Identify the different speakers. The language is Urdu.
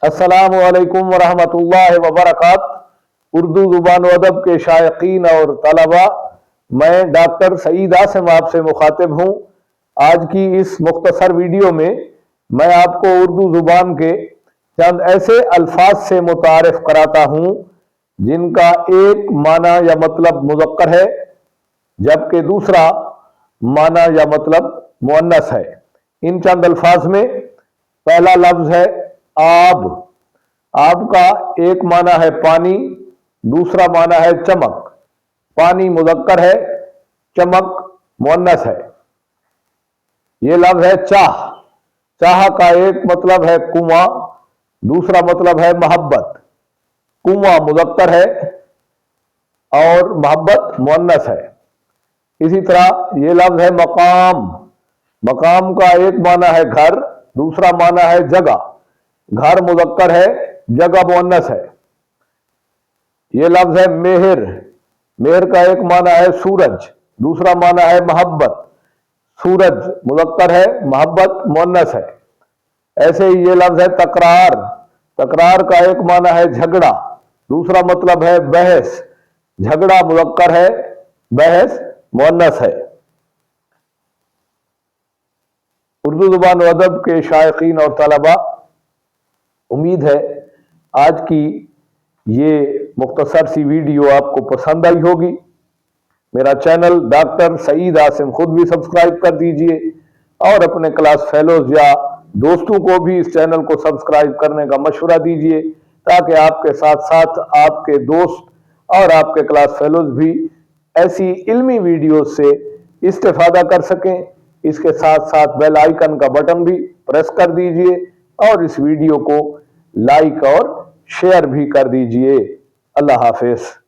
Speaker 1: السلام علیکم ورحمۃ اللہ وبرکاتہ۔ اردو زبان و ادب کے شائقین اور طلباء، میں ڈاکٹر سعید عاصم آپ سے مخاطب ہوں۔ آج کی اس مختصر ویڈیو میں میں آپ کو اردو زبان کے چند ایسے الفاظ سے متعارف کراتا ہوں جن کا ایک معنی یا مطلب مذکر ہے جبکہ دوسرا معنی یا مطلب مؤنث ہے۔ ان چند الفاظ میں پہلا لفظ ہے آب۔ آب کا ایک معنی ہے پانی، دوسرا معنی ہے چمک۔ پانی مذکر ہے، چمک مؤنث ہے۔ یہ لفظ ہے چاہ۔ چاہ کا ایک مطلب ہے کنواں، دوسرا مطلب ہے محبت۔ کنواں مذکر ہے اور محبت مؤنث ہے۔ اسی طرح یہ لفظ ہے مقام۔ مقام کا ایک معنی ہے گھر، دوسرا معنی ہے جگہ۔ گھر مذکر ہے، جگہ مؤنث ہے۔ یہ لفظ ہے مہر۔ مہر کا ایک معنی ہے سورج، دوسرا معنی ہے محبت۔ سورج مذکر ہے، محبت مؤنث ہے۔ ایسے ہی یہ لفظ ہے تکرار۔ تکرار کا ایک معنی ہے جھگڑا، دوسرا مطلب ہے بحث۔ جھگڑا مذکر ہے، بحث مؤنث ہے۔ اردو زبان و ادب کے شائقین اور طلباء، امید ہے آج کی یہ مختصر سی ویڈیو آپ کو پسند آئی ہوگی۔ میرا چینل ڈاکٹر سعید عاصم خود بھی سبسکرائب کر دیجئے اور اپنے کلاس فیلوز یا دوستوں کو بھی اس چینل کو سبسکرائب کرنے کا مشورہ دیجئے تاکہ آپ کے ساتھ ساتھ آپ کے دوست اور آپ کے کلاس فیلوز بھی ایسی علمی ویڈیوز سے استفادہ کر سکیں۔ اس کے ساتھ ساتھ بیل آئیکن کا بٹن بھی پریس کر دیجئے اور اس ویڈیو کو لائک اور شیئر بھی کر دیجئے۔ اللہ حافظ۔